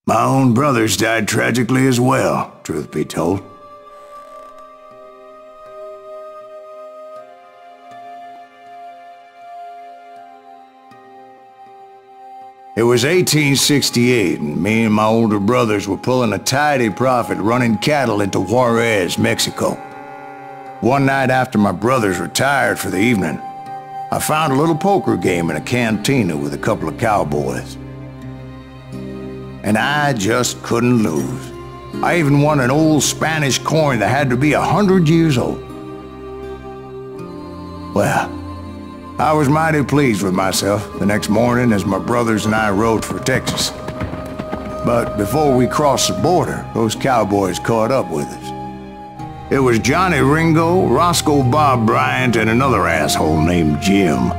My own brothers died tragically as well, truth be told. It was 1868, and me and my older brothers were pulling a tidy profit running cattle into Juarez, Mexico. One night after my brothers retired for the evening, I found a little poker game in a cantina with a couple of cowboys. And I just couldn't lose. I even won an old Spanish coin that had to be 100 years old. Well, I was mighty pleased with myself the next morning as my brothers and I rode for Texas. But before we crossed the border, those cowboys caught up with us. It was Johnny Ringo, Roscoe Bob Bryant, and another asshole named Jim.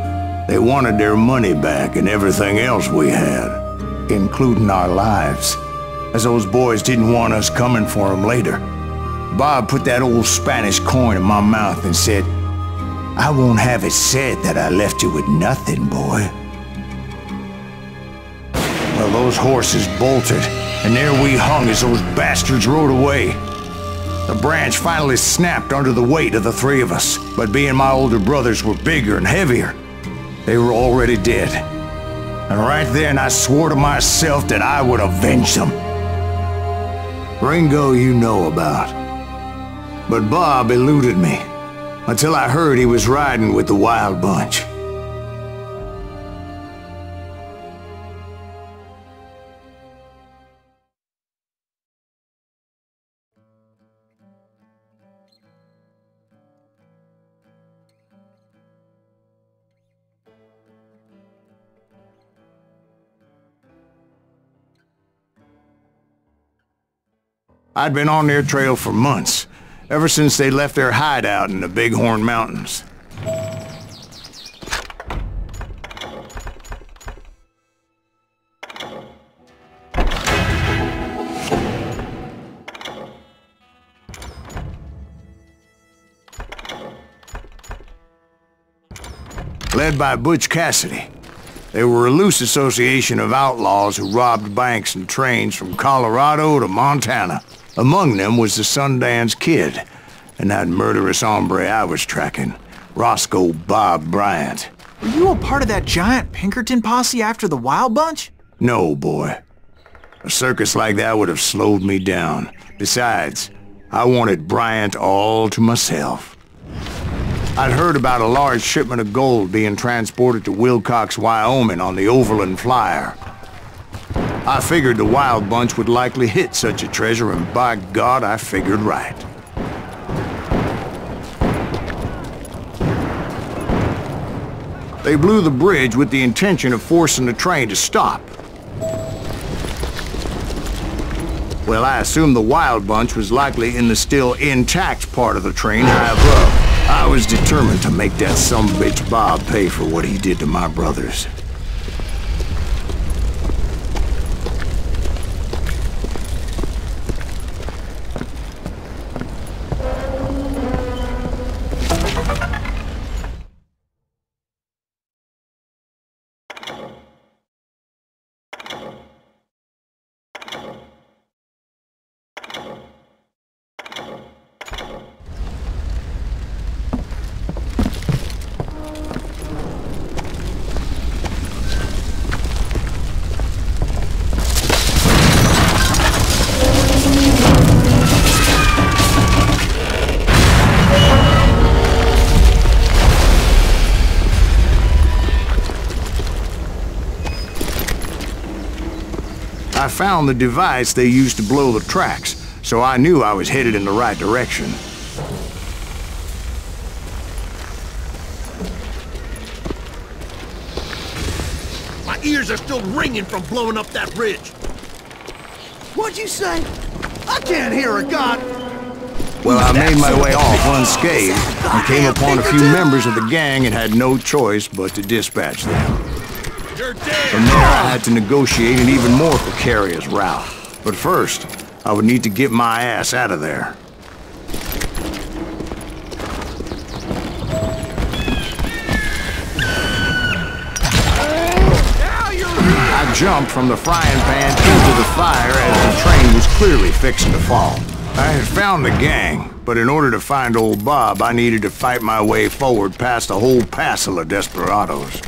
They wanted their money back and everything else we had, including our lives, as those boys didn't want us coming for them later. Bob put that old Spanish coin in my mouth and said, "I won't have it said that I left you with nothing, boy." Well, those horses bolted, and there we hung as those bastards rode away. The branch finally snapped under the weight of the three of us, but being my older brothers were bigger and heavier, they were already dead. And right then I swore to myself that I would avenge them. Ringo you know about, but Bob eluded me, until I heard he was riding with the Wild Bunch. I'd been on their trail for months, ever since they left their hideout in the Bighorn Mountains. Led by Butch Cassidy, they were a loose association of outlaws who robbed banks and trains from Colorado to Montana. Among them was the Sundance Kid, and that murderous hombre I was tracking, Roscoe Bob Bryant. Were you a part of that giant Pinkerton posse after the Wild Bunch? No, boy. A circus like that would have slowed me down. Besides, I wanted Bryant all to myself. I'd heard about a large shipment of gold being transported to Wilcox, Wyoming on the Overland Flyer. I figured the Wild Bunch would likely hit such a treasure, and by God, I figured right. They blew the bridge with the intention of forcing the train to stop. Well, I assumed the Wild Bunch was likely in the still intact part of the train high above. I was determined to make that sumbitch Bob pay for what he did to my brothers. I found the device they used to blow the tracks, so I knew I was headed in the right direction. My ears are still ringing from blowing up that bridge. What'd you say? I can't hear a god. Well, I made my way off unscathed and came upon a few members of the gang and had no choice but to dispatch them. From there, I had to negotiate an even more precarious route. But first, I would need to get my ass out of there. I jumped from the frying pan into the fire as the train was clearly fixing to fall. I had found the gang, but in order to find old Bob, I needed to fight my way forward past a whole passel of desperados.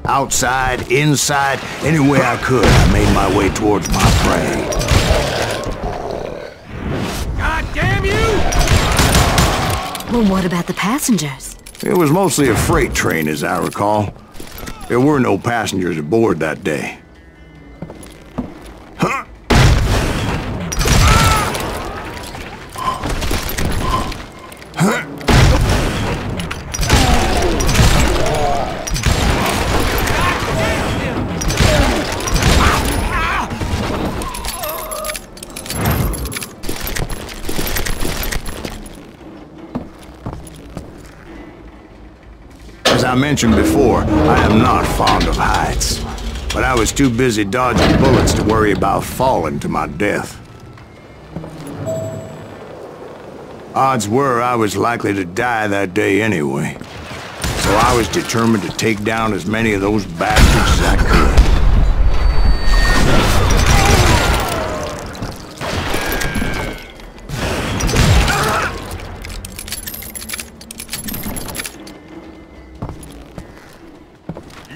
Outside, inside, any way I could, I made my way towards my prey. God damn you! Well, what about the passengers? It was mostly a freight train, as I recall. There were no passengers aboard that day. Huh? Huh? As I mentioned before, I am not fond of heights, but I was too busy dodging bullets to worry about falling to my death. Odds were I was likely to die that day anyway, so I was determined to take down as many of those bastards as I could.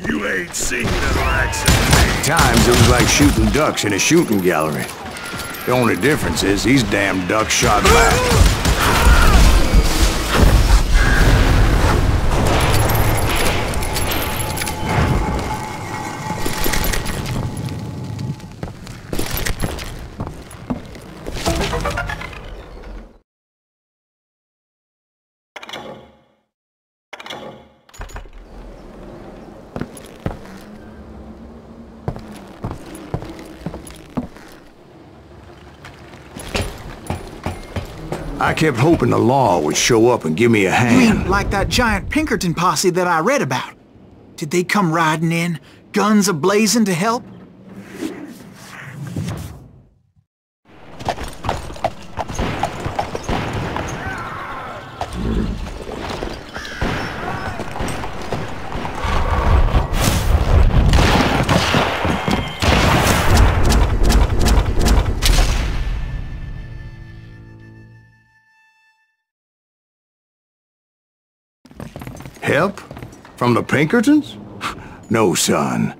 You ain't seen the likes of me. At times, it was like shooting ducks in a shooting gallery. The only difference is these damn ducks shot back. I kept hoping the law would show up and give me a You hand. mean like that giant Pinkerton posse that I read about? Did they come riding in, guns a-blazing to help? Help? From the Pinkertons? No, son.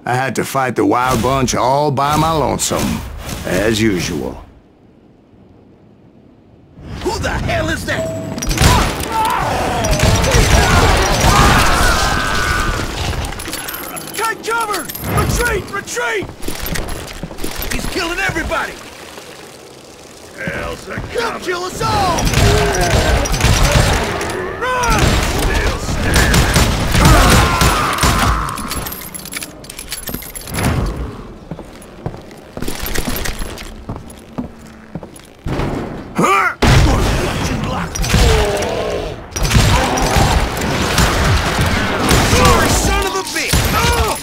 I had to fight the wild bunch all by my lonesome, as usual. Who the hell is that? Take cover! Retreat! Retreat! He's killing everybody! Hell's a coming! Kill us all! Run! Still standing! Huh? Sorry, son of a bitch! Oh!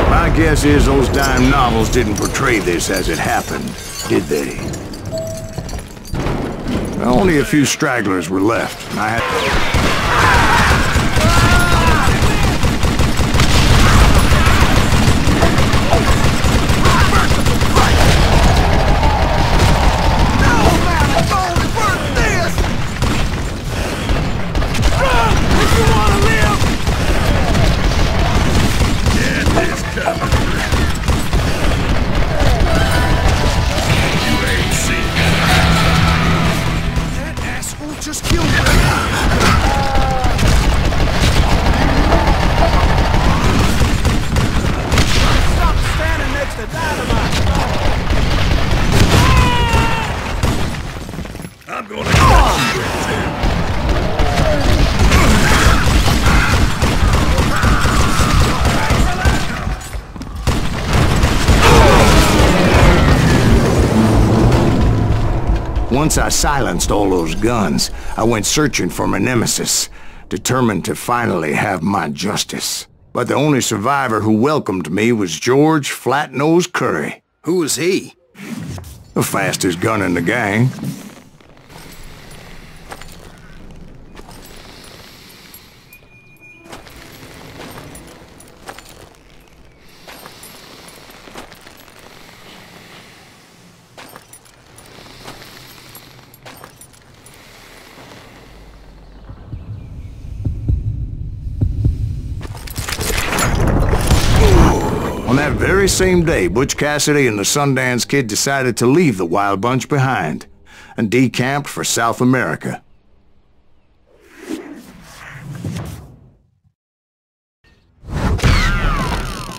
My guess is those dime novels didn't portray this as it happened, did they? Only a few stragglers were left, and I had... Just kill me! Stop standing next to dynamite! I'm gonna get you. once I silenced all those guns, I went searching for my nemesis, determined to finally have my justice. But the only survivor who welcomed me was George Flat-Nose Curry. Who was he? The fastest gun in the gang. On that very same day, Butch Cassidy and the Sundance Kid decided to leave the Wild Bunch behind and decamped for South America.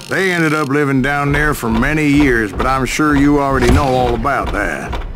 They ended up living down there for many years, but I'm sure you already know all about that.